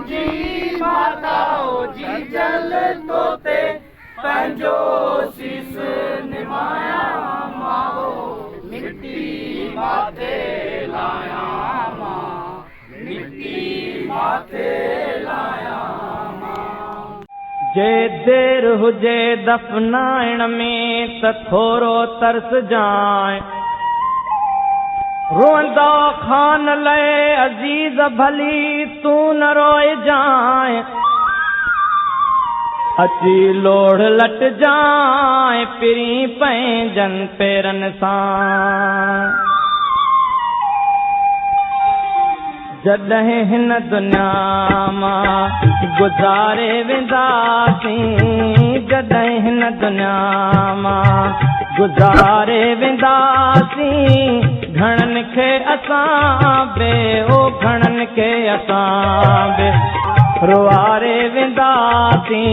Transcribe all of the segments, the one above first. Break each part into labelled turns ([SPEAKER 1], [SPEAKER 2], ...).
[SPEAKER 1] जी माता जी जल तोते पंजो शीस निमाया माओ मिट्टी माथे लाया मां मिट्टी माथे लाया मां।
[SPEAKER 2] जे देर हुजे दफनाइण में त थोरो तरस जाए रोंदा खान लए अजीज भली तू न रोए जाए अची लोढ़ लट जाए पिरी पंहिंजन पेरन सां जॾहिं हिन दुनिया मां गुज़ारे वेंदासीं जॾहिं हिन दुनिया मां गुज़ारे वेंदासीं घणनि खे असां बे ओ घणनि खे असां बे रुआरे वेंदासीं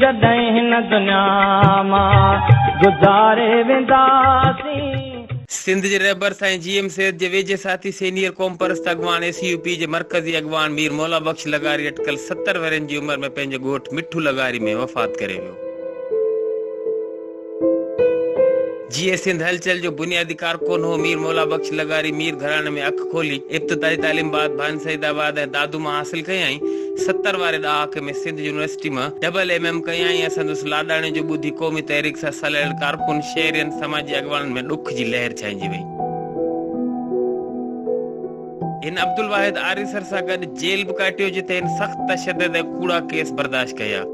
[SPEAKER 2] जॾहिं हिन दुनिया मां गुज़ारे वेंदासीं।
[SPEAKER 3] सिंध जे रहबर साईं जीएम सैयद जे वेझे साथी सीनियर क़ौम परस्त अॻवान एसयूपी जे मरकज़ी अॻवान मीर मौला बख्श लगारी अटकल 70 वरनि जी उमिरि में पंहिंजे ॻोठ मिठू लगारी में वफ़ात करे वियो। जीअं सिंध हलचल जो बुनियादी कारकुन हो मीर मौला बख्श लगारी मीर घराणे में अख खोली इब्तिदाई तालीम बाद भान सईदाबाद ऐं दादू मां हासिल कयई। 70 वारे ॾहाके में सिंध यूनिवर्सिटी मां डबल MM कयई ऐं संदसि लाॾाणे जो ॿुधी क़ौमी तहरीक सां सलयल कारकुन शहरियन समाजी अॻवाननि में ॾुख जी लहर छाइंजी वई। इन अब्दुल वाहिद आरिसर सां गॾु जेल बि काटियो जिते हिन सख़्त तशद्दुद ऐं कूड़ा केस बर्दाश्त कया।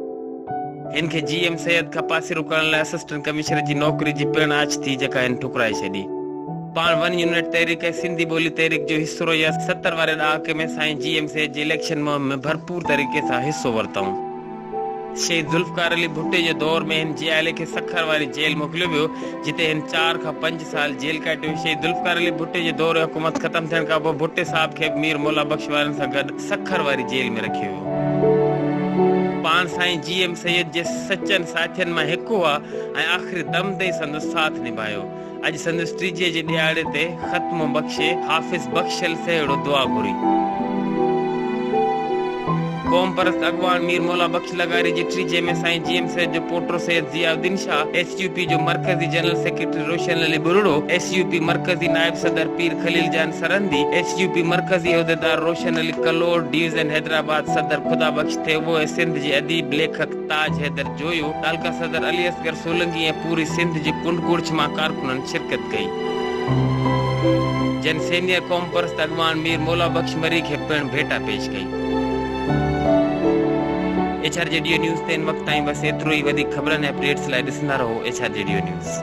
[SPEAKER 3] इनके जीएम सैयद का पासिरो करण लाइ असिस्टेंट कमिश्नर जी नौकरी जी पिण आछ थी जेका हिन ठुकराए छॾी। पाण वन यूनिट तहरीक ऐं सिंधी ॿोली तहरीक जो हिस्सो रही 70 वारे ॾहाके में साईं जीएम सैयद जी इलेक्शन मुहिम में भरपूर तरीक़े सां हिस्सो वरितऊं। शहीद जुल्फकार अली भुट्टे जे दौर में हिन जियाले खे सखर वारी जेल मोकिलियो वियो जिते हिन 4 खां 5 साल जेल काटियो। शहीद जुल्फकार अली भुट्टे जे दौर हुकूमत ख़त्म थियण खां पोइ भुट्टे साहब खे मीर मौला बख्श वारनि सां गॾु सखर वारी जेल में रखियो वियो। पान साईं जीएम सैयद जे सचन साथियन में हिकु हुआ ऐं आख़िरी दम ताईं संदसि साथ निभायो। अॼु संदसि टीजे जे ॾियारे ते ख़त्म बख़्शे हाफ़िज़ बख्शल से अहिड़ो दुआ घुरी। क़ौम परस्त अॻवान मीर मौला बख्श लगारी जी टीजे में साईं जीएम सैयद जो पोटो सैयद ज़ियाउद्दीन शाह एसयूपी जो मरकज़ी जनरल सेक्रेटरी रोशन अली बुरड़ो एसयूपी मरकज़ी नायब सदर पीर खलील जान सरहंदी एसयूपी मरकज़ी उहदेदार रोशन अली कलोर डिवीज़न हैदराबाद सदर खुदा बख्श थे वो सिंध जे अदीब लेखक ताज हैदर जोयो तालका सदर अली असगर सोलंकी ऐं पूरी सिंध जी कुंड कुड़छ मां कारकुननि शिरकत कई। जन सीनियर क़ौम परस्त अॻवान मीर मौला बख्श मरी खे पिण भेटा पेश कई। HRJDO न्यूज़ ते इन वक़्त ताईं बस एतिरो ई। वधीक ख़बरनि ऐं अपडेट्स लाइ ॾिसंदा रहो HRJDO न्यूज़।